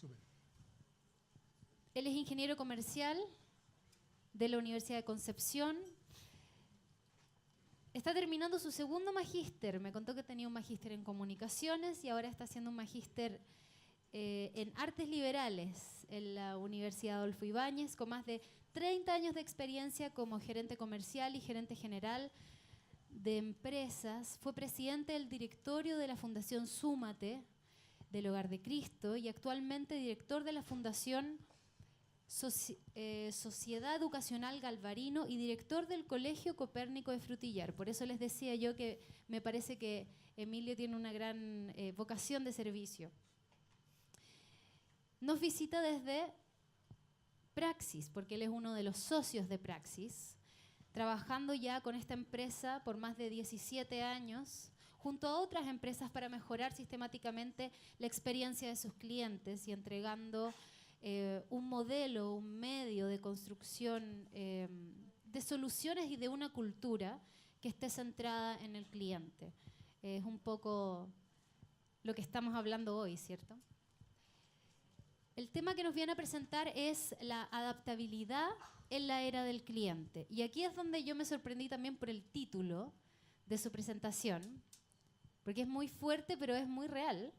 Súper. Él es ingeniero comercial de la Universidad de Concepción. Está terminando su segundo magíster. Me contó que tenía un magíster en comunicaciones y ahora está haciendo un magíster en artes liberales en la Universidad Adolfo Ibáñez, con más de 30 años de experiencia como gerente comercial y gerente general de empresas. Fue presidente del directorio de la Fundación Súmate del Hogar de Cristo y actualmente director de la Fundación Sociedad Educacional Galvarino y director del Colegio Copérnico de Frutillar. Por eso les decía yo que me parece que Emilio tiene una gran vocación de servicio. Nos visita desde Praxis, porque él es uno de los socios de Praxis, trabajando ya con esta empresa por más de 17 años, junto a otras empresas para mejorar sistemáticamente la experiencia de sus clientes y entregando un modelo, un medio de construcción de soluciones y de una cultura que esté centrada en el cliente. Es un poco lo que estamos hablando hoy, ¿cierto? El tema que nos viene a presentar es la adaptabilidad en la era del cliente. Y aquí es donde yo me sorprendí también por el título de su presentación, porque es muy fuerte, pero es muy real,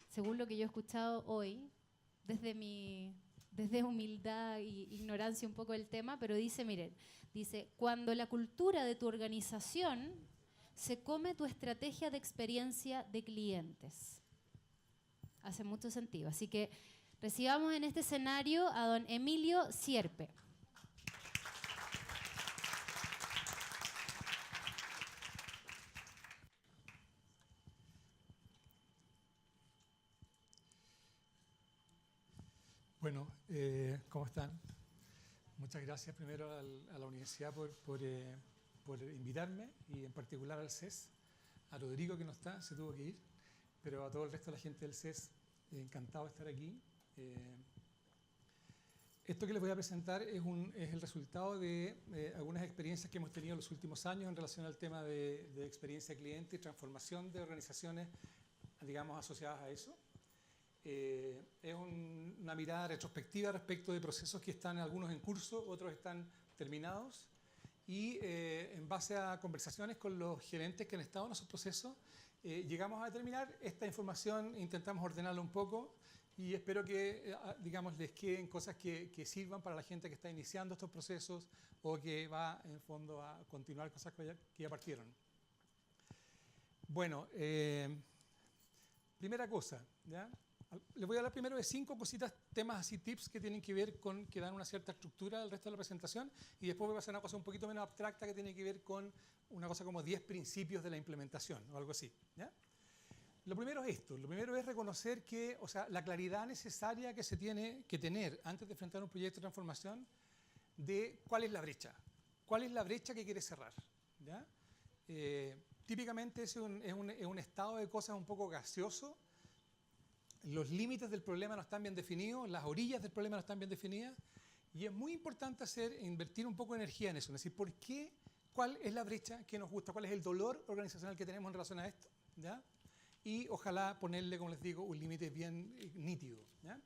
según lo que yo he escuchado hoy, desde humildad e ignorancia un poco del tema, pero dice, miren, dice, cuando la cultura de tu organización se come tu estrategia de experiencia de clientes. Hace mucho sentido. Así que recibamos en este escenario a don Emilio Sierpe. Bueno, ¿cómo están? Muchas gracias primero a la universidad por invitarme y en particular al CES, a Rodrigo que no está, se tuvo que ir, pero a todo el resto de la gente del CES, encantado de estar aquí. Esto que les voy a presentar es el resultado de algunas experiencias que hemos tenido en los últimos años en relación al tema de experiencia cliente y transformación de organizaciones, digamos, asociadas a eso. Es una mirada retrospectiva respecto de procesos que están algunos en curso, otros están terminados, y en base a conversaciones con los gerentes que han estado en esos procesos, llegamos a determinar esta información, intentamos ordenarla un poco y espero que, digamos, les queden cosas que sirvan para la gente que está iniciando estos procesos o que va, en fondo, a continuar cosas que ya partieron. Bueno, primera cosa, ¿ya? Les voy a hablar primero de 5 cositas, temas así, tips que tienen que ver con, que dan una cierta estructura al resto de la presentación, y después voy a pasar a una cosa un poquito menos abstracta que tiene que ver con una cosa como 10 principios de la implementación o algo así, ¿ya? Lo primero es esto, lo primero es reconocer que, o sea, la claridad necesaria que se tiene que tener antes de enfrentar un proyecto de transformación de cuál es la brecha que quiere cerrar, ¿ya? Típicamente es un estado de cosas un poco gaseoso. Los límites del problema no están bien definidos, las orillas del problema no están bien definidas, y es muy importante invertir un poco de energía en eso, es decir, cuál es la brecha que nos gusta, cuál es el dolor organizacional que tenemos en relación a esto, ¿ya? Y ojalá ponerle, como les digo, un límite bien nítido, ¿ya?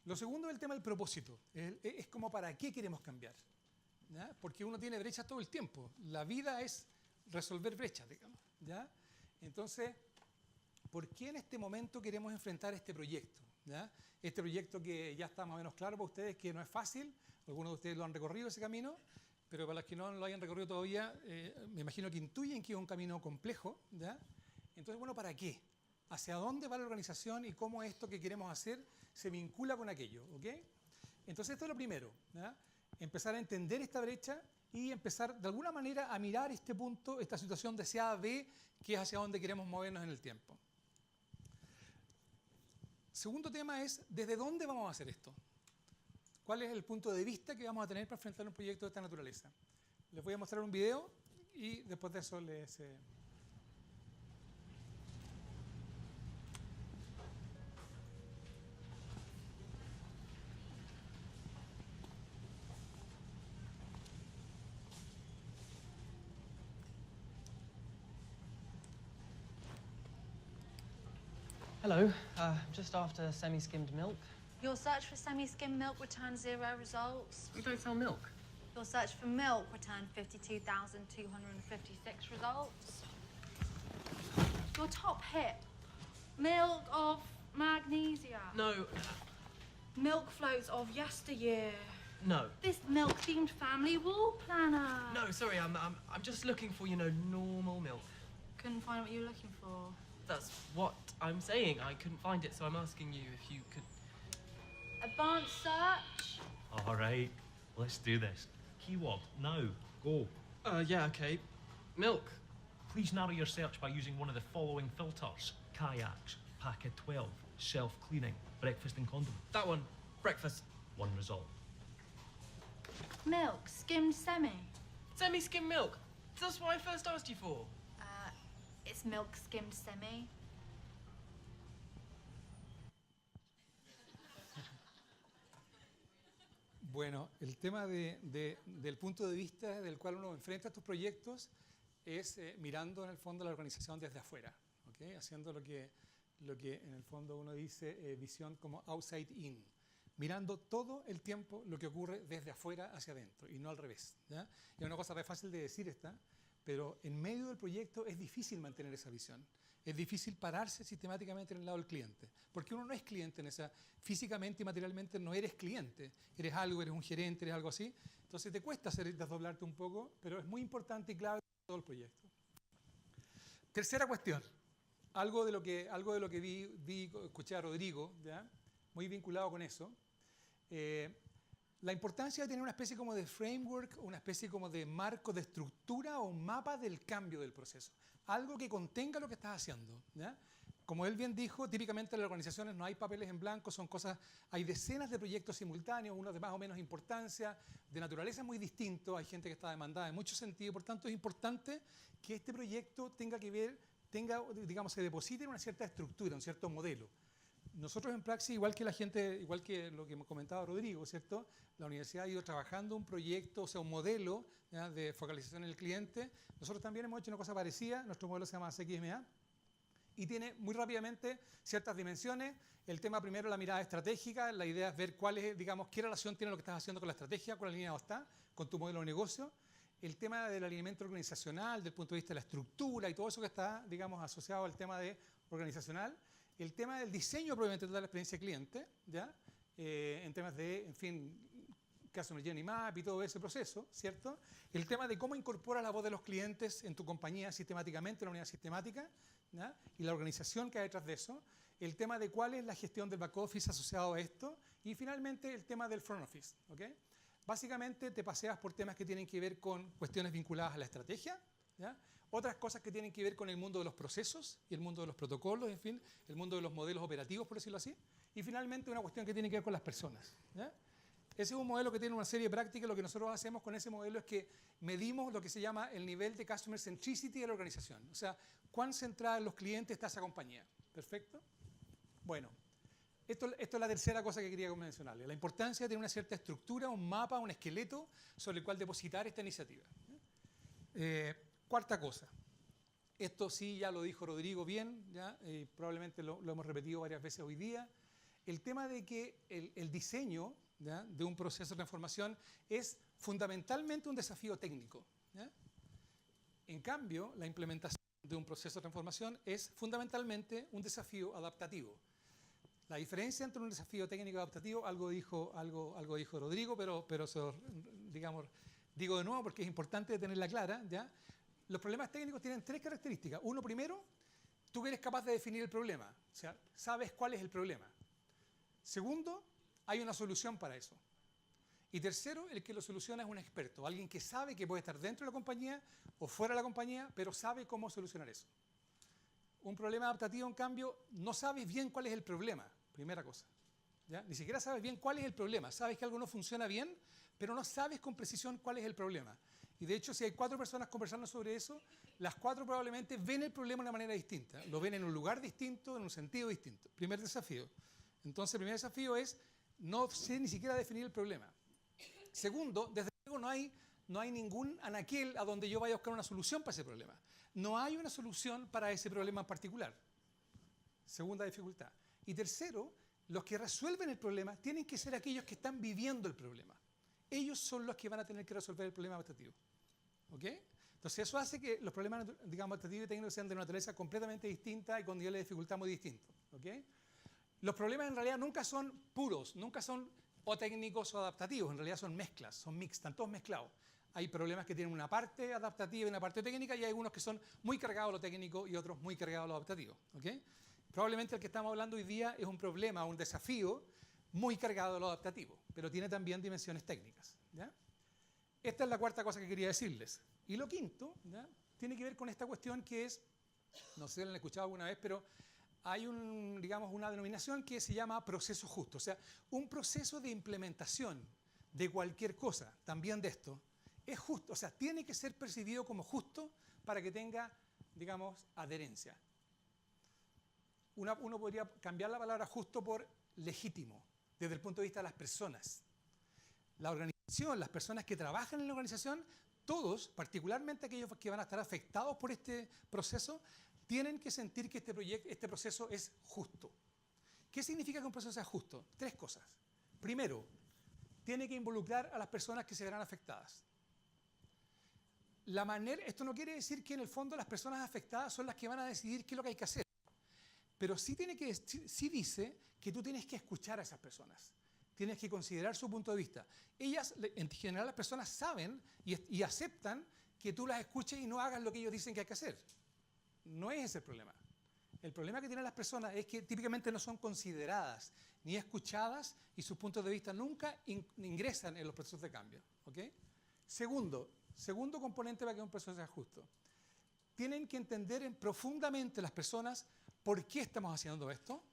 Lo segundo es el tema del propósito, es como para qué queremos cambiar, ¿ya? Porque uno tiene brechas todo el tiempo, la vida es resolver brechas, digamos, ¿ya? Entonces, ¿por qué en este momento queremos enfrentar este proyecto? ¿Ya? Este proyecto que ya está más o menos claro para ustedes que no es fácil, algunos de ustedes lo han recorrido ese camino, pero para los que no lo hayan recorrido todavía, me imagino que intuyen que es un camino complejo, ¿ya? Entonces, bueno, ¿para qué? ¿Hacia dónde va la organización y cómo esto que queremos hacer se vincula con aquello? ¿Ok? Entonces, esto es lo primero, ¿ya? Empezar a entender esta brecha y empezar de alguna manera a mirar este punto, esta situación deseada B, que es hacia dónde queremos movernos en el tiempo. Segundo tema es, ¿desde dónde vamos a hacer esto? ¿Cuál es el punto de vista que vamos a tener para enfrentar un proyecto de esta naturaleza? Les voy a mostrar un video y después de eso les... Hello, just after semi-skimmed milk. Your search for semi-skim milk returned 0 results. We don't sell milk. Your search for milk returned 52,256 results. Your top hit, milk of magnesia. No, Milk floats of yesteryear. no. This milk-themed family wall planner. No, sorry, I'm just looking for, you know, normal milk. Couldn't find what you were looking for. That's what I'm saying. I couldn't find it, so I'm asking you if you could... Advanced search. All right, let's do this. Keyword, now, go. Yeah, okay. Milk. Please narrow your search by using one of the following filters. Kayaks, pack of 12, self-cleaning, breakfast and condom. That one. Breakfast. One result. Milk, skimmed semi. Semi-skimmed milk. That's what I first asked you for. It's milk skimmed semi. Bueno, el tema del punto de vista del cual uno enfrenta estos proyectos es mirando en el fondo la organización desde afuera, ¿okay? Haciendo lo que en el fondo uno dice visión como outside in, mirando todo el tiempo lo que ocurre desde afuera hacia adentro y no al revés, ¿ya? Es una cosa re fácil de decir esta, pero en medio del proyecto es difícil mantener esa visión. Es difícil pararse sistemáticamente en el lado del cliente, porque uno no es cliente en esa, físicamente y materialmente no eres cliente, eres algo, eres un gerente, eres algo así, entonces te cuesta desdoblarte un poco, pero es muy importante y clave en todo el proyecto. Tercera cuestión, algo de lo que escuché a Rodrigo, ¿ya? Muy vinculado con eso, la importancia de tener una especie como de framework, una especie como de marco de estructura o un mapa del cambio del proceso. Algo que contenga lo que estás haciendo, ¿ya? Como él bien dijo, típicamente en las organizaciones no hay papeles en blanco, son cosas, hay decenas de proyectos simultáneos, unos de más o menos importancia, de naturaleza muy distinto, hay gente que está demandada en muchos sentidos, por tanto es importante que este proyecto digamos, se deposite en una cierta estructura, un cierto modelo. Nosotros en Praxis, igual que lo que comentaba Rodrigo, ¿cierto? La universidad ha ido trabajando un proyecto, o sea, un modelo, ¿ya? De focalización en el cliente. Nosotros también hemos hecho una cosa parecida, nuestro modelo se llama CXMA y tiene muy rápidamente ciertas dimensiones. El tema primero, la mirada estratégica, la idea es ver qué relación tiene lo que estás haciendo con la estrategia, con la línea de está, con tu modelo de negocio. El tema del alineamiento organizacional, del punto de vista de la estructura y todo eso que está, digamos, asociado al tema de organizacional. El tema del diseño probablemente de la experiencia cliente, ¿ya? En temas de, en fin, Customer Journey Map y todo ese proceso, ¿cierto? El tema de cómo incorporas la voz de los clientes en tu compañía sistemáticamente, en la unidad sistemática, ¿ya? Y la organización que hay detrás de eso. El tema de cuál es la gestión del back office asociado a esto. Y finalmente el tema del front office, ¿ok? Básicamente te paseas por temas que tienen que ver con cuestiones vinculadas a la estrategia, ¿ya? Otras cosas que tienen que ver con el mundo de los procesos y el mundo de los protocolos, en fin, el mundo de los modelos operativos, por decirlo así. Y finalmente una cuestión que tiene que ver con las personas, ¿ya? Ese es un modelo que tiene una serie de prácticas. Lo que nosotros hacemos con ese modelo es que medimos lo que se llama el nivel de Customer Centricity de la organización. O sea, cuán centrada en los clientes está esa compañía. ¿Perfecto? Bueno, esto es la tercera cosa que quería mencionarle. La importancia de tener una cierta estructura, un mapa, un esqueleto sobre el cual depositar esta iniciativa. Cuarta cosa. Esto sí ya lo dijo Rodrigo bien, ¿ya? Probablemente lo hemos repetido varias veces hoy día. El tema de que el diseño, ¿ya? De un proceso de transformación es fundamentalmente un desafío técnico, ¿ya? En cambio, la implementación de un proceso de transformación es fundamentalmente un desafío adaptativo. La diferencia entre un desafío técnico y adaptativo, algo dijo Rodrigo, pero digamos, digo de nuevo porque es importante tenerla clara, ¿ya? Los problemas técnicos tienen tres características. Uno, primero, tú eres capaz de definir el problema, o sea, sabes cuál es el problema. Segundo, hay una solución para eso. Y tercero, el que lo soluciona es un experto, alguien que sabe que puede estar dentro de la compañía o fuera de la compañía, pero sabe cómo solucionar eso. Un problema adaptativo, en cambio, no sabes bien cuál es el problema, primera cosa, ¿ya? Ni siquiera sabes bien cuál es el problema. Sabes que algo no funciona bien, pero no sabes con precisión cuál es el problema. Y de hecho, si hay 4 personas conversando sobre eso, las 4 probablemente ven el problema de una manera distinta. Lo ven en un lugar distinto, en un sentido distinto. Primer desafío. Entonces, el primer desafío es no sé ni siquiera definir el problema. Segundo, desde luego no hay ningún anaquel a donde yo vaya a buscar una solución para ese problema. No hay una solución para ese problema en particular. Segunda dificultad. Y tercero, los que resuelven el problema tienen que ser aquellos que están viviendo el problema. Ellos son los que van a tener que resolver el problema adaptativo. ¿Ok? Entonces eso hace que los problemas, digamos, adaptativos y técnicos sean de una naturaleza completamente distinta y con niveles de dificultad muy distintos. ¿Ok? Los problemas en realidad nunca son puros, nunca son o técnicos o adaptativos, en realidad son mezclas, son mix, están todos mezclados. Hay problemas que tienen una parte adaptativa y una parte técnica, y hay algunos que son muy cargados a lo técnico y otros muy cargados a lo adaptativo. ¿Ok? Probablemente el que estamos hablando hoy día es un problema, un desafío muy cargado a lo adaptativo, pero tiene también dimensiones técnicas. ¿Ya? Esta es la cuarta cosa que quería decirles. Y lo quinto, ¿ya?, tiene que ver con esta cuestión que es, no sé si la han escuchado alguna vez, pero hay digamos, una denominación que se llama proceso justo. O sea, un proceso de implementación de cualquier cosa, también de esto, es justo. O sea, tiene que ser percibido como justo para que tenga, digamos, adherencia. Uno podría cambiar la palabra justo por legítimo, desde el punto de vista de las personas. La organización, las personas que trabajan en la organización, todos, particularmente aquellos que van a estar afectados por este proceso, tienen que sentir que este proceso es justo. ¿Qué significa que un proceso sea justo? Tres cosas. Primero, tiene que involucrar a las personas que se verán afectadas. Esto no quiere decir que en el fondo las personas afectadas son las que van a decidir qué es lo que hay que hacer. Pero sí dice que tú tienes que escuchar a esas personas. Tienes que considerar su punto de vista. Ellas, en general, las personas saben y aceptan que tú las escuches y no hagas lo que ellos dicen que hay que hacer. No es ese el problema. El problema que tienen las personas es que típicamente no son consideradas ni escuchadas y sus puntos de vista nunca ingresan en los procesos de cambio. ¿Ok? Segundo componente para que un proceso sea justo. Tienen que entender profundamente las personas por qué estamos haciendo esto,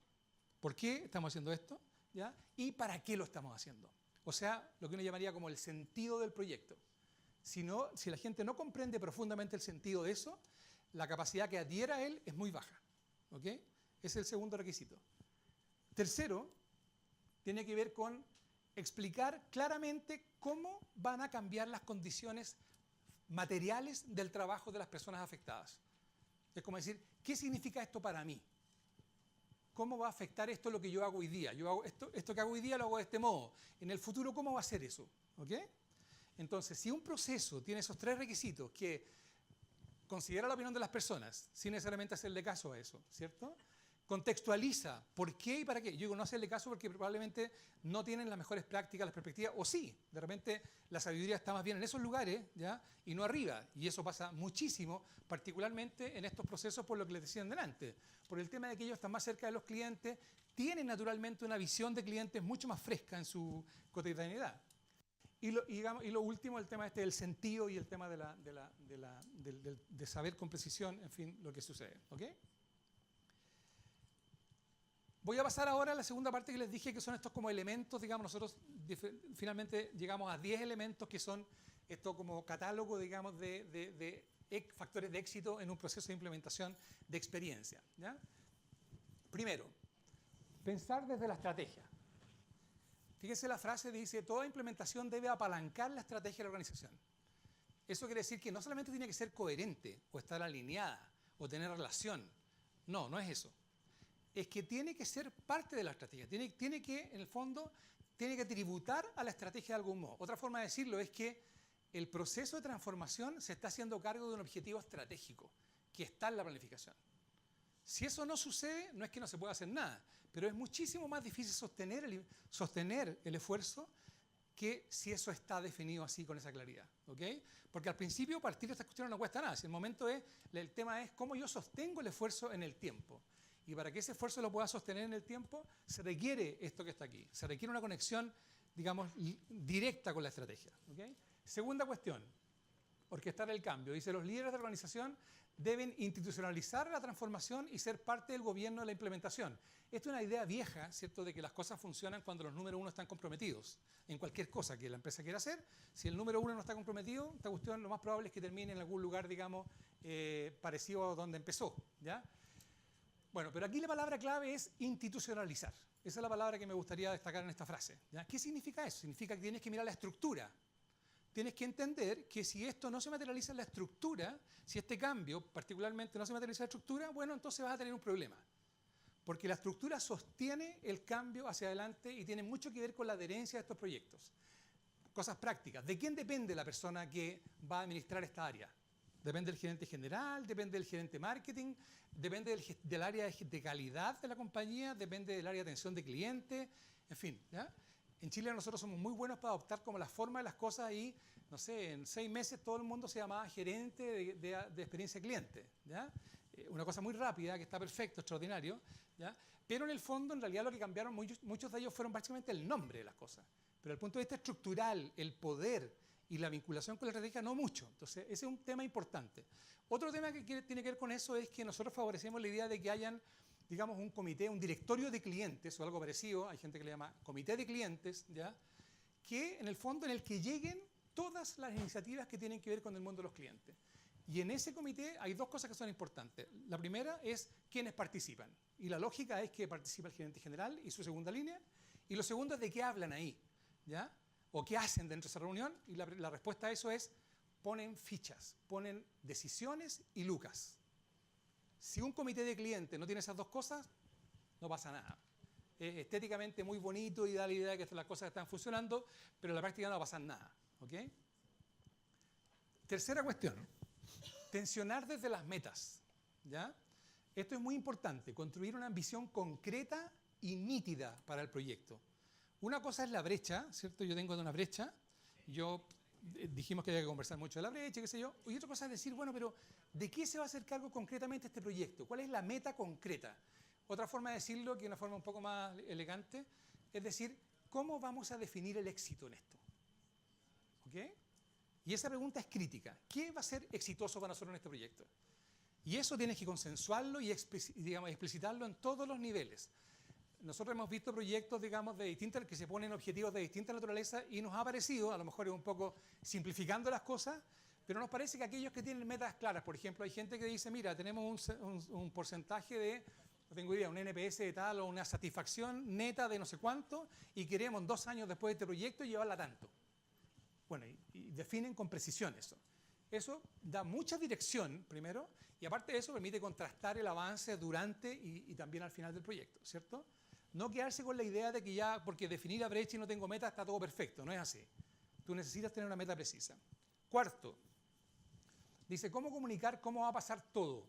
por qué estamos haciendo esto, ¿ya? Y para qué lo estamos haciendo. O sea, lo que uno llamaría como el sentido del proyecto. Si la gente no comprende profundamente el sentido de eso, la capacidad que adhiera a él es muy baja. ¿Ok? Ese es el segundo requisito. Tercero, tiene que ver con explicar claramente cómo van a cambiar las condiciones materiales del trabajo de las personas afectadas. Es como decir, ¿qué significa esto para mí? ¿Cómo va a afectar esto lo que yo hago hoy día? Yo hago esto que hago hoy día lo hago de este modo. En el futuro, ¿cómo va a ser eso? ¿Ok? Entonces, si un proceso tiene esos tres requisitos, que considera la opinión de las personas, sin necesariamente hacerle caso a eso, ¿cierto? Contextualiza por qué y para qué. Yo digo no hacerle caso porque probablemente no tienen las mejores prácticas, las perspectivas, o sí, de repente la sabiduría está más bien en esos lugares, ¿ya?, y no arriba. Y eso pasa muchísimo, particularmente en estos procesos, por lo que les decían delante. Por el tema de que ellos están más cerca de los clientes, tienen naturalmente una visión de clientes mucho más fresca en su cotidianidad. Y lo último, el tema del sentido y el tema de saber con precisión, en fin, lo que sucede. ¿Ok? Voy a pasar ahora a la segunda parte que les dije, que son estos como elementos, digamos, nosotros finalmente llegamos a 10 elementos que son esto como catálogo, digamos, de factores de éxito en un proceso de implementación de experiencia. ¿Ya? Primero, pensar desde la estrategia. Fíjense, la frase dice, toda implementación debe apalancar la estrategia de la organización. Eso quiere decir que no solamente tiene que ser coherente, o estar alineada, o tener relación. No, no es eso. Es que tiene que ser parte de la estrategia. Tiene que, en el fondo, tiene que tributar a la estrategia de algún modo. Otra forma de decirlo es que el proceso de transformación se está haciendo cargo de un objetivo estratégico, que está en la planificación. Si eso no sucede, no es que no se pueda hacer nada, pero es muchísimo más difícil sostener el esfuerzo que si eso está definido así con esa claridad. ¿Ok? Porque al principio partir de estas cuestiones no cuesta nada. Si el tema es cómo yo sostengo el esfuerzo en el tiempo. Y para que ese esfuerzo lo pueda sostener en el tiempo, se requiere esto que está aquí. Se requiere una conexión, digamos, directa con la estrategia. ¿Ok? Segunda cuestión, orquestar el cambio. Dice, los líderes de la organización deben institucionalizar la transformación y ser parte del gobierno de la implementación. Esto es una idea vieja, ¿cierto?, de que las cosas funcionan cuando los número uno están comprometidos. En cualquier cosa que la empresa quiera hacer, si el número uno no está comprometido, esta cuestión lo más probable es que termine en algún lugar, digamos, parecido a donde empezó. ¿Ya? Bueno, pero aquí la palabra clave es institucionalizar. Esa es la palabra que me gustaría destacar en esta frase. ¿Ya? ¿Qué significa eso? Significa que tienes que mirar la estructura. Tienes que entender que si esto no se materializa en la estructura, si este cambio particularmente no se materializa en la estructura, bueno, entonces vas a tener un problema. Porque la estructura sostiene el cambio hacia adelante y tiene mucho que ver con la adherencia de estos proyectos. Cosas prácticas. ¿De quién depende la persona que va a administrar esta área? Depende del gerente general, depende del gerente marketing, depende del área de calidad de la compañía, depende del área de atención de cliente, en fin. ¿Ya? En Chile nosotros somos muy buenos para adoptar como la forma de las cosas y, no sé, en 6 meses todo el mundo se llamaba gerente de experiencia cliente. ¿Ya? Una cosa muy rápida, que está perfecto, extraordinario. ¿Ya? Pero en el fondo, en realidad, lo que cambiaron muchos de ellos fueron básicamente el nombre de las cosas. Pero desde el punto de vista estructural, el poder y la vinculación con la estrategia, no mucho. Entonces, ese es un tema importante. Otro tema que tiene que ver con eso es que nosotros favorecemos la idea de que hayan, digamos, un comité, un directorio de clientes o algo parecido, hay gente que le llama comité de clientes, ¿ya? Que en el fondo en el que lleguen todas las iniciativas que tienen que ver con el mundo de los clientes. Y en ese comité hay 2 cosas que son importantes. La primera es quiénes participan. Y la lógica es que participa el gerente general y su segunda línea. Y lo segundo es de qué hablan ahí, ¿ya? O qué hacen dentro de esa reunión. Y la respuesta a eso es, ponen fichas, ponen decisiones y lucas. Si un comité de clientes no tiene esas 2 cosas, no pasa nada. Es estéticamente muy bonito y da la idea de que las cosas están funcionando, pero en la práctica no va a pasar nada. ¿Ok? Tercera cuestión. Tensionar desde las metas. ¿Ya? Esto es muy importante, construir una ambición concreta y nítida para el proyecto. Una cosa es la brecha, ¿cierto? Yo tengo una brecha, dijimos que había que conversar mucho de la brecha, qué sé yo, y otra cosa es decir, bueno, pero ¿de qué se va a hacer cargo concretamente este proyecto? ¿Cuál es la meta concreta? Otra forma de decirlo, que es una forma un poco más elegante, es decir, ¿cómo vamos a definir el éxito en esto? ¿Ok? Y esa pregunta es crítica. ¿Qué va a ser exitoso para nosotros en este proyecto? Y eso tienes que consensuarlo y explicitarlo en todos los niveles. Nosotros hemos visto proyectos, digamos, que se ponen objetivos de distinta naturaleza y nos ha parecido, a lo mejor es un poco simplificando las cosas, pero nos parece que aquellos que tienen metas claras, por ejemplo, hay gente que dice, mira, tenemos un porcentaje de, no tengo idea, un NPS de tal o una satisfacción neta de no sé cuánto y queremos 2 años después de este proyecto llevarla tanto. Bueno, y definen con precisión eso. Eso da mucha dirección, primero, y aparte de eso permite contrastar el avance durante y también al final del proyecto, ¿cierto? No quedarse con la idea de que ya, porque definí la brecha y no tengo meta, está todo perfecto. No es así. Tú necesitas tener una meta precisa. Cuarto, dice, ¿cómo comunicar cómo va a pasar todo?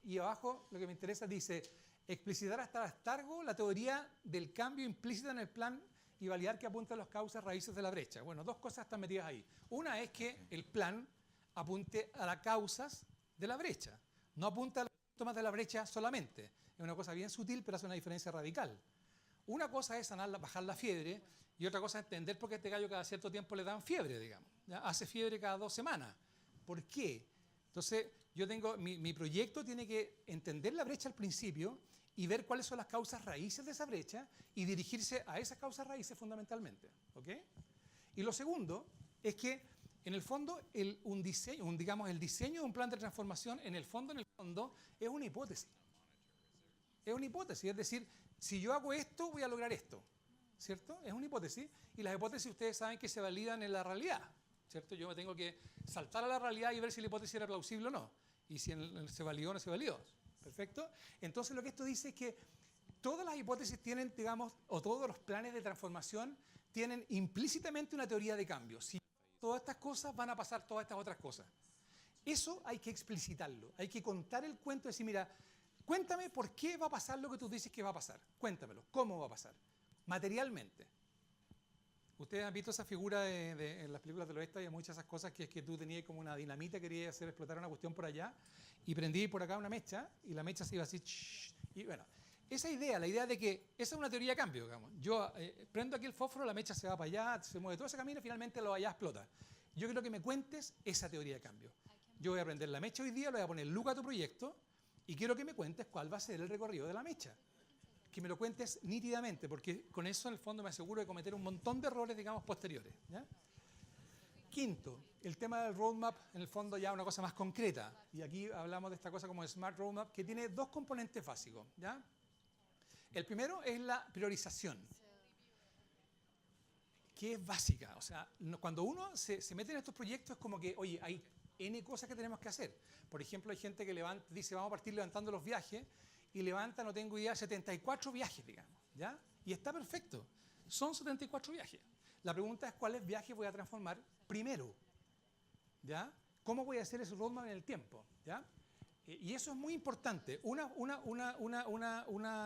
Y abajo, lo que me interesa, dice, explicitar hasta el hartazgo la teoría del cambio implícita en el plan y validar que apunta a las causas raíces de la brecha. Bueno, 2 cosas están metidas ahí. Una es que el plan apunte a las causas de la brecha. No apunta a los síntomas de la brecha solamente. Es una cosa bien sutil, pero hace una diferencia radical. Una cosa es bajar la fiebre y otra cosa es entender por qué a este gallo cada cierto tiempo le dan fiebre, digamos. ¿Ya? Hace fiebre cada 2 semanas. ¿Por qué? Entonces, yo tengo, mi proyecto tiene que entender la brecha al principio y ver cuáles son las causas raíces de esa brecha y dirigirse a esas causas raíces fundamentalmente. ¿Ok? Y lo segundo es que, en el fondo, el diseño de un plan de transformación, en el fondo, es una hipótesis. Es una hipótesis, es decir, si yo hago esto, voy a lograr esto, ¿cierto? Es una hipótesis, y las hipótesis ustedes saben que se validan en la realidad, ¿cierto? Yo me tengo que saltar a la realidad y ver si la hipótesis era plausible o no, y si se validó o no se validó, ¿perfecto? Entonces lo que esto dice es que todas las hipótesis tienen, digamos, o todos los planes de transformación tienen implícitamente una teoría de cambio. Si todas estas cosas van a pasar todas estas otras cosas. Eso hay que explicitarlo, hay que contar el cuento y decir, mira, cuéntame por qué va a pasar lo que tú dices que va a pasar. Cuéntamelo, ¿cómo va a pasar? Materialmente. Ustedes han visto esa figura en las películas del oeste, hay muchas de esas cosas que es que tú tenías como una dinamita, querías hacer explotar una cuestión por allá y prendí por acá una mecha y la mecha se iba así. Y bueno, esa idea, la idea de que esa es una teoría de cambio, digamos. Yo prendo aquí el fósforo, la mecha se va para allá, se mueve todo ese camino y finalmente lo allá explota. Yo quiero que me cuentes esa teoría de cambio. Yo voy a prender la mecha hoy día, le voy a poner Luca a tu proyecto y quiero que me cuentes cuál va a ser el recorrido de la mecha. Que me lo cuentes nítidamente, porque con eso en el fondo me aseguro de cometer un montón de errores, digamos, posteriores. ¿Ya? Quinto, el tema del roadmap, en el fondo ya una cosa más concreta. Y aquí hablamos de esta cosa como Smart Roadmap, que tiene 2 componentes básicos. ¿Ya? El primero es la priorización, que es básica. O sea, cuando uno se mete en estos proyectos es como que, oye, hay N cosas que tenemos que hacer. Por ejemplo, hay gente que dice, vamos a partir levantando los viajes, y levanta, no tengo idea, 74 viajes, digamos, ¿ya? Y está perfecto. Son 74 viajes. La pregunta es cuáles viajes voy a transformar primero, ¿ya? ¿Cómo voy a hacer ese roadmap en el tiempo, ¿ya? Y eso es muy importante. Una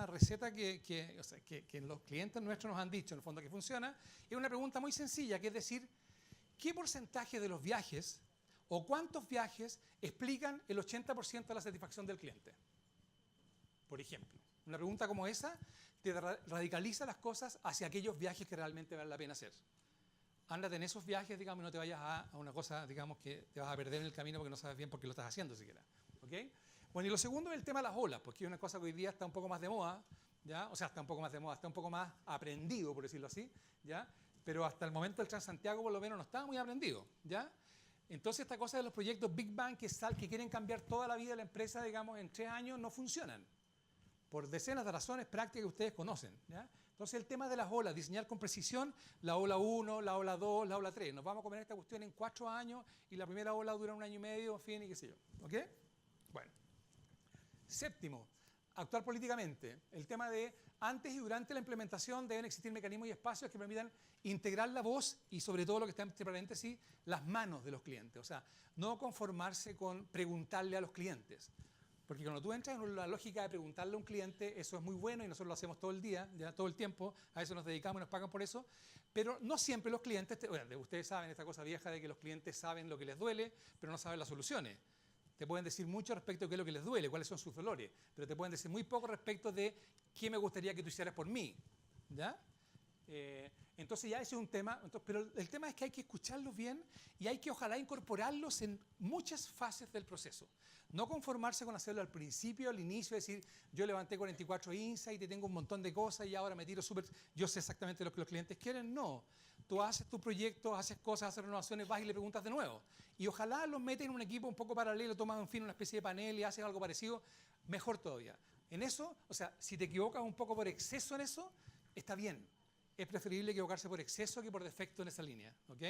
receta que los clientes nuestros nos han dicho, en el fondo, que funciona, es una pregunta muy sencilla, que es decir, ¿qué porcentaje de los viajes o cuántos viajes explican el 80% de la satisfacción del cliente? Por ejemplo, una pregunta como esa te radicaliza las cosas hacia aquellos viajes que realmente vale la pena hacer. Ándate en esos viajes, digamos, y no te vayas a una cosa, digamos, que te vas a perder en el camino porque no sabes bien por qué lo estás haciendo siquiera. ¿Okay? Bueno, y lo segundo es el tema de las olas, porque es una cosa que hoy día está un poco más de moda, ¿ya? O sea, está un poco más de moda, está un poco más aprendido, por decirlo así, ¿ya? Pero hasta el momento el Transantiago por lo menos no estaba muy aprendido, ¿ya? Entonces esta cosa de los proyectos Big Bang que quieren cambiar toda la vida de la empresa, digamos, en 3 años, no funcionan, por decenas de razones prácticas que ustedes conocen, ¿ya? Entonces el tema de las olas, diseñar con precisión la ola 1, la ola 2, la ola 3. Nos vamos a comer esta cuestión en 4 años y la primera ola dura 1 año y medio, en fin, y qué sé yo, ¿ok? Bueno, séptimo, actuar políticamente. El tema de antes y durante la implementación deben existir mecanismos y espacios que permitan integrar la voz y sobre todo lo que está entre paréntesis, las manos de los clientes. O sea, no conformarse con preguntarle a los clientes. Porque cuando tú entras en la lógica de preguntarle a un cliente, eso es muy bueno y nosotros lo hacemos todo el día, ya todo el tiempo, a eso nos dedicamos y nos pagan por eso, pero no siempre los clientes, bueno, ustedes saben esta cosa vieja de que los clientes saben lo que les duele, pero no saben las soluciones. Te pueden decir mucho respecto de qué es lo que les duele, cuáles son sus dolores, pero te pueden decir muy poco respecto de qué me gustaría que tú hicieras por mí, ¿ya? Entonces ya ese es un tema, pero el tema es que hay que escucharlos bien y hay que ojalá incorporarlos en muchas fases del proceso. No conformarse con hacerlo al principio, al inicio, decir, yo levanté 44 insights y tengo un montón de cosas y ahora me tiro súper, yo sé exactamente lo que los clientes quieren. No, tú haces tu proyecto, haces cosas, haces renovaciones, vas y le preguntas de nuevo. Y ojalá los metes en un equipo un poco paralelo, tomas en fin una especie de panel y haces algo parecido, mejor todavía. En eso, o sea, si te equivocas un poco por exceso en eso, está bien. Es preferible equivocarse por exceso que por defecto en esa línea, ¿ok?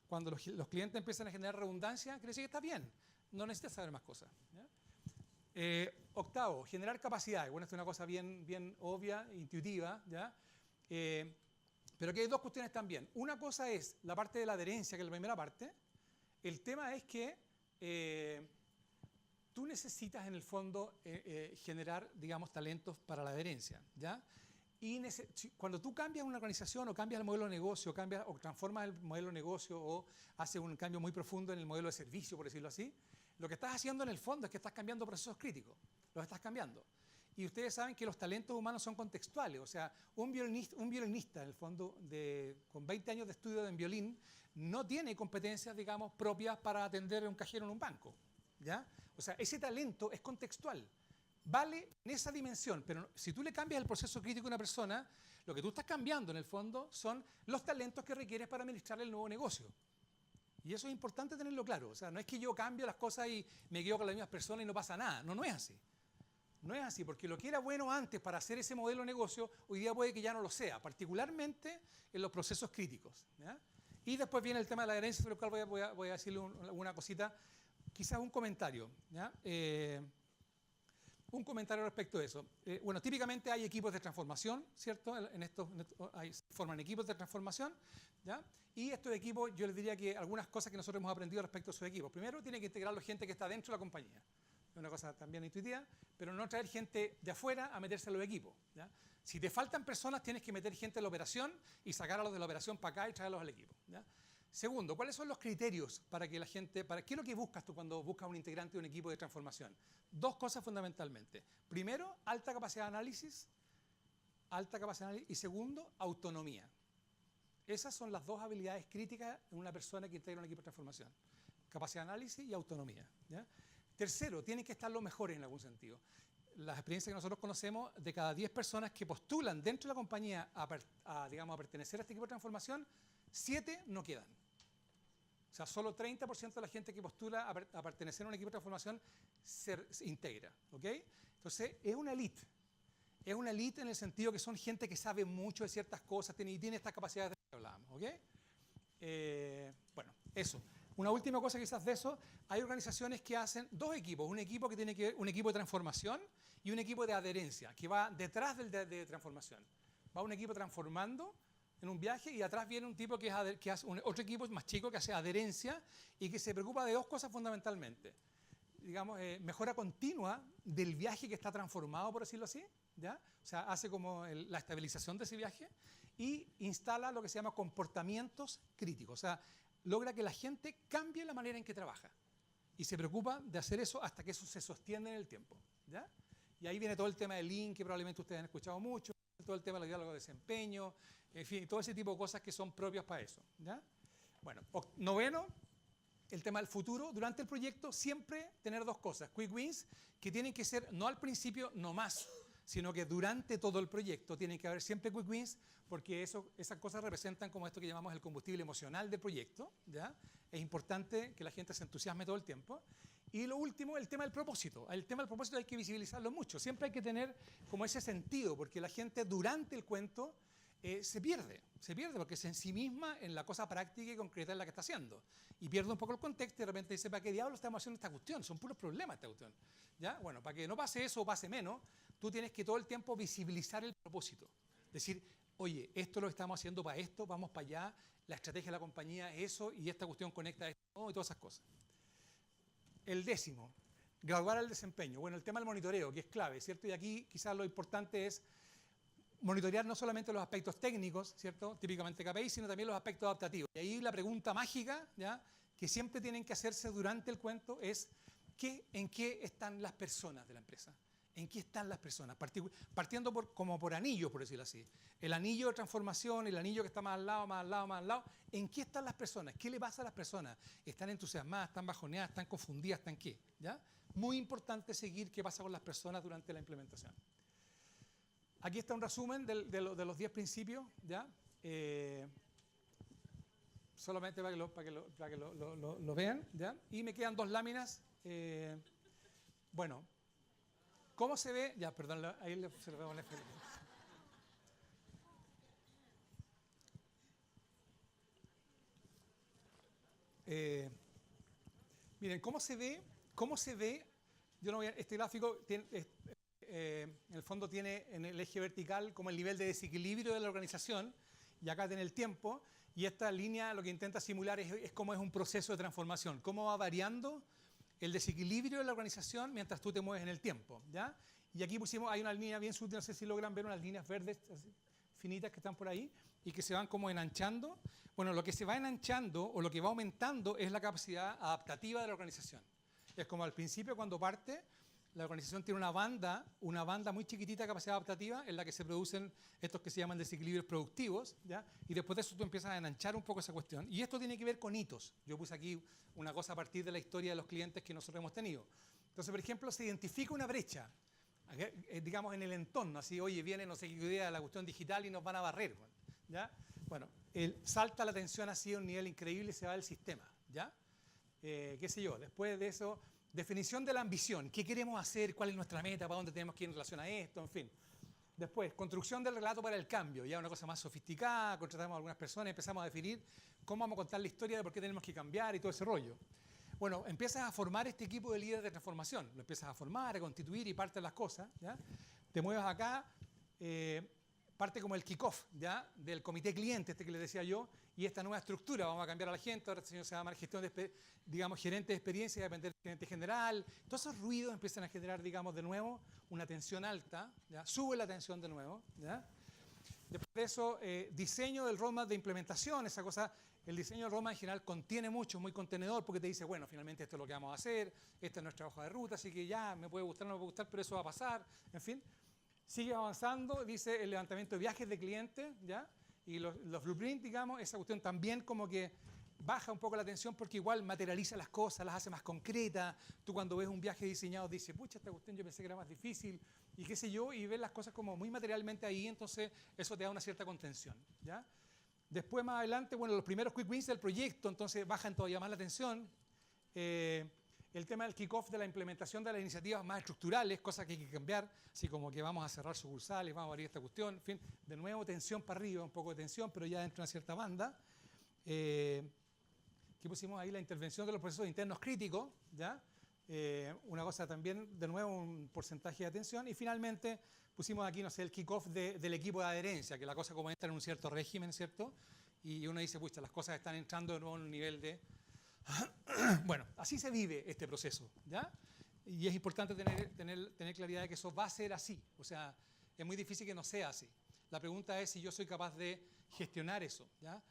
Cuando los clientes empiezan a generar redundancia, quiere decir que está bien, no necesitas saber más cosas, ¿ya? Octavo, generar capacidades. Bueno, esto es una cosa bien obvia, intuitiva, ¿ya? Pero aquí hay 2 cuestiones también. Una cosa es la parte de la adherencia, que es la primera parte. El tema es que tú necesitas en el fondo generar, digamos, talentos para la adherencia, ¿ya? Y cuando tú cambias una organización o cambias el modelo de negocio, o transformas el modelo de negocio o haces un cambio muy profundo en el modelo de servicio, por decirlo así, lo que estás haciendo en el fondo es que estás cambiando procesos críticos, los estás cambiando. Y ustedes saben que los talentos humanos son contextuales, o sea, un violinista en el fondo, con 20 años de estudio en violín, no tiene competencias, digamos, propias para atender a un cajero en un banco, ¿ya? O sea, ese talento es contextual. Vale en esa dimensión, pero si tú le cambias el proceso crítico a una persona, lo que tú estás cambiando en el fondo son los talentos que requieres para administrar el nuevo negocio. Y eso es importante tenerlo claro. O sea, no es que yo cambio las cosas y me quedo con las mismas personas y no pasa nada. No, no es así. No es así, porque lo que era bueno antes para hacer ese modelo de negocio, hoy día puede que ya no lo sea, particularmente en los procesos críticos, ¿ya? Y después viene el tema de la adherencia, sobre el cual voy a decirle una cosita, quizás un comentario, ¿ya? Un comentario respecto a eso. Bueno, típicamente hay equipos de transformación, ¿cierto? Forman equipos de transformación, ¿ya? Y estos equipos, yo les diría que algunas cosas que nosotros hemos aprendido respecto a sus equipos. Primero, tiene que integrarlo gente que está dentro de la compañía. Es una cosa también intuitiva, pero no traer gente de afuera a meterse en los equipos, ¿ya? Si te faltan personas, tienes que meter gente en la operación y sacar a los de la operación para acá y traerlos al equipo, ¿ya? Segundo, ¿cuáles son los criterios para que la gente, qué es lo que buscas tú cuando buscas un integrante de un equipo de transformación? 2 cosas fundamentalmente. Primero, alta capacidad de análisis. Y segundo, autonomía. Esas son las 2 habilidades críticas en una persona que integra un equipo de transformación. Capacidad de análisis y autonomía, ¿ya? Tercero, tienen que estar los mejores en algún sentido. Las experiencias que nosotros conocemos, de cada 10 personas que postulan dentro de la compañía digamos, a pertenecer a este equipo de transformación, 7 no quedan. O sea, solo 30% de la gente que postula a pertenecer a un equipo de transformación se integra, ¿ok? Entonces, es una elite. Es una elite en el sentido que son gente que sabe mucho de ciertas cosas y tiene estas capacidades de las que hablábamos, ¿ok? Bueno, eso. Una última cosa quizás de eso, hay organizaciones que hacen dos equipos, un equipo que tiene que ver, un equipo de transformación y un equipo de adherencia, que va detrás del de transformación. Va un equipo transformando en un viaje y atrás viene un tipo que hace otro equipo más chico que hace adherencia y que se preocupa de dos cosas fundamentalmente. Digamos, mejora continua del viaje que está transformado, por decirlo así, ¿ya? O sea, hace como la estabilización de ese viaje y instala lo que se llama comportamientos críticos. O sea, logra que la gente cambie la manera en que trabaja y se preocupa de hacer eso hasta que eso se sostiene en el tiempo, ¿ya? Y ahí viene todo el tema del Lean, que probablemente ustedes han escuchado mucho, todo el tema del diálogo de desempeño, en fin, todo ese tipo de cosas que son propias para eso, ¿ya? Bueno, noveno, el tema del futuro. Durante el proyecto siempre tener dos cosas, quick wins, que tienen que ser no al principio, no más, sino que durante todo el proyecto tienen que haber siempre quick wins, porque esas cosas representan como esto que llamamos el combustible emocional del proyecto, ¿ya? Es importante que la gente se entusiasme todo el tiempo. Y lo último, el tema del propósito. El tema del propósito hay que visibilizarlo mucho. Siempre hay que tener como ese sentido, porque la gente durante el cuento se pierde porque se ensimisma en la cosa práctica y concreta en la que está haciendo. Y pierde un poco el contexto y de repente dice, ¿para qué diablos estamos haciendo esta cuestión? Son puros problemas esta cuestión, ¿ya? Bueno, para que no pase eso o pase menos, tú tienes que todo el tiempo visibilizar el propósito. Decir, oye, esto lo estamos haciendo para esto, vamos para allá, la estrategia de la compañía es eso y esta cuestión conecta a esto y todas esas cosas. El décimo, graduar el desempeño. Bueno, el tema del monitoreo, que es clave, ¿cierto? Y aquí quizás lo importante es monitorear no solamente los aspectos técnicos, ¿cierto? Típicamente KPI, sino también los aspectos adaptativos. Y ahí la pregunta mágica, ¿ya? Que siempre tienen que hacerse durante el cuento es ¿en qué están las personas de la empresa? ¿En qué están las personas? Partiendo como por anillos, por decirlo así. El anillo de transformación, el anillo que está más al lado, más al lado, más al lado. ¿En qué están las personas? ¿Qué le pasa a las personas? ¿Están entusiasmadas, están bajoneadas, están confundidas, están qué? ¿Ya? Muy importante seguir qué pasa con las personas durante la implementación. Aquí está un resumen de los 10 principios, ¿ya? Solamente para que lo vean, ¿ya? Y me quedan dos láminas. Bueno, ¿cómo se ve? Ya, perdón, ahí se lo veo en el miren, ¿cómo se ve? Yo no voy a, este gráfico tiene, en el fondo tiene en el eje vertical como el nivel de desequilibrio de la organización y acá tiene el tiempo y esta línea lo que intenta simular es cómo es un proceso de transformación, cómo va variando el desequilibrio de la organización mientras tú te mueves en el tiempo, ¿ya? Y aquí pusimos, hay una línea bien sutil, no sé si logran ver unas líneas verdes así, finitas que están por ahí y que se van como enanchando. Bueno, lo que se va enanchando o lo que va aumentando es la capacidad adaptativa de la organización. Es como al principio cuando parte, la organización tiene una banda muy chiquitita de capacidad adaptativa en la que se producen estos que se llaman desequilibrios productivos, ¿ya? Y después de eso tú empiezas a enanchar un poco esa cuestión. Y esto tiene que ver con hitos. Yo puse aquí una cosa a partir de la historia de los clientes que nosotros hemos tenido. Entonces, por ejemplo, se identifica una brecha, digamos, en el entorno. Así, oye, viene no sé qué idea de la cuestión digital y nos van a barrer, ¿ya? Bueno, salta la tensión así a un nivel increíble y se va del sistema, ¿ya? Qué sé yo, después de eso... Definición de la ambición, qué queremos hacer, cuál es nuestra meta, para dónde tenemos que ir en relación a esto, en fin. Después, construcción del relato para el cambio, ya una cosa más sofisticada, contratamos a algunas personas, empezamos a definir cómo vamos a contar la historia de por qué tenemos que cambiar y todo ese rollo. Bueno, empiezas a formar este equipo de líderes de transformación, lo empiezas a formar, a constituir y parten las cosas, ¿ya? Te mueves acá, parte como el kickoff, ¿ya? Del comité cliente, que les decía yo, y esta nueva estructura, vamos a cambiar a la gente, ahora este señor se va a llamar gestión de, digamos, gerente de experiencia, va a depender del gerente general, todos esos ruidos empiezan a generar, digamos, de nuevo, una tensión alta, ¿ya? Sube la tensión de nuevo, ¿ya? Después de eso, diseño del roadmap de implementación, esa cosa, el diseño del roadmap en general contiene mucho, muy contenedor, porque te dice, bueno, finalmente esto es lo que vamos a hacer, esta es nuestra hoja de ruta, así que ya, me puede gustar, no me puede gustar, pero eso va a pasar, en fin. Sigue avanzando, dice el levantamiento de viajes de clientes, ¿ya? Y los blueprints, digamos, esa cuestión también como que baja un poco la tensión porque igual materializa las cosas, las hace más concretas. Tú cuando ves un viaje diseñado dices, pucha, esta cuestión yo pensé que era más difícil y qué sé yo, y ves las cosas como muy materialmente ahí, entonces eso te da una cierta contención, ¿ya? Después, más adelante, bueno, los primeros quick wins del proyecto, entonces bajan todavía más la tensión. El tema del kickoff de la implementación de las iniciativas más estructurales, cosas que hay que cambiar, así como que vamos a cerrar sucursales, vamos a abrir esta cuestión, en fin, de nuevo tensión para arriba, un poco de tensión, pero ya dentro de una cierta banda. Aquí pusimos ahí la intervención de los procesos internos críticos, ¿ya? Una cosa también, de nuevo, un porcentaje de atención. Y finalmente pusimos aquí, no sé, el kickoff del equipo de adherencia, que la cosa como entra en un cierto régimen, ¿cierto? Y uno dice, pucha, las cosas están entrando de nuevo en un nivel de... Bueno, así se vive este proceso, ¿ya? Y es importante tener claridad de que eso va a ser así. O sea, es muy difícil que no sea así. La pregunta es si yo soy capaz de gestionar eso, ¿ya?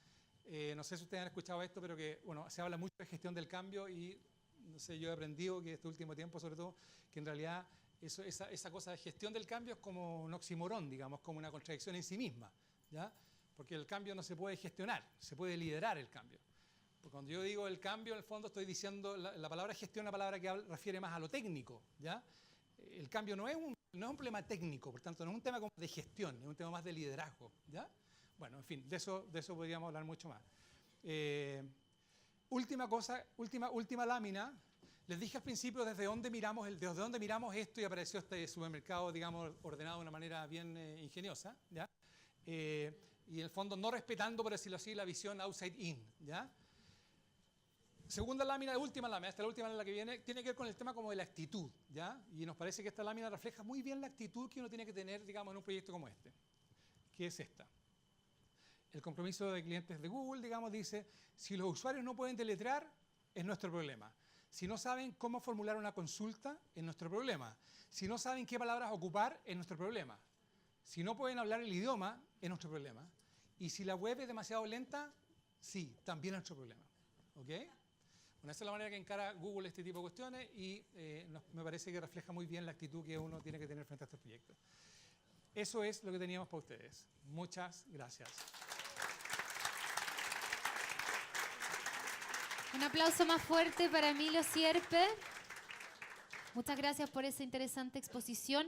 No sé si ustedes han escuchado esto, pero que, bueno, se habla mucho de gestión del cambio y, no sé, yo he aprendido que este último tiempo, sobre todo, que en realidad esa cosa de gestión del cambio es como un oxímoron, digamos, como una contradicción en sí misma, ¿ya? Porque el cambio no se puede gestionar, se puede liderar el cambio. Porque cuando yo digo el cambio, en el fondo estoy diciendo, la palabra gestión es una palabra que refiere más a lo técnico, ¿ya? El cambio no es un problema técnico, por tanto, no es un tema como de gestión, es un tema más de liderazgo, ¿ya? Bueno, en fin, de eso podríamos hablar mucho más. Última cosa, última lámina. Les dije al principio desde dónde miramos esto y apareció este supermercado, digamos, ordenado de una manera bien ingeniosa, ¿ya? Y en el fondo no respetando, por decirlo así, la visión outside in, ¿ya? Segunda lámina, última lámina, esta es la última en la que viene, tiene que ver con el tema como de la actitud, ¿ya? Y nos parece que esta lámina refleja muy bien la actitud que uno tiene que tener, digamos, en un proyecto como este, que es esta. El compromiso de clientes de Google, digamos, dice, si los usuarios no pueden deletrear, es nuestro problema. Si no saben cómo formular una consulta, es nuestro problema. Si no saben qué palabras ocupar, es nuestro problema. Si no pueden hablar el idioma, es nuestro problema. Y si la web es demasiado lenta, sí, también es nuestro problema. ¿Ok? Bueno, esa es la manera que encara Google este tipo de cuestiones y me parece que refleja muy bien la actitud que uno tiene que tener frente a estos proyectos. Eso es lo que teníamos para ustedes. Muchas gracias. Un aplauso más fuerte para Emilio Sierpe. Muchas gracias por esa interesante exposición.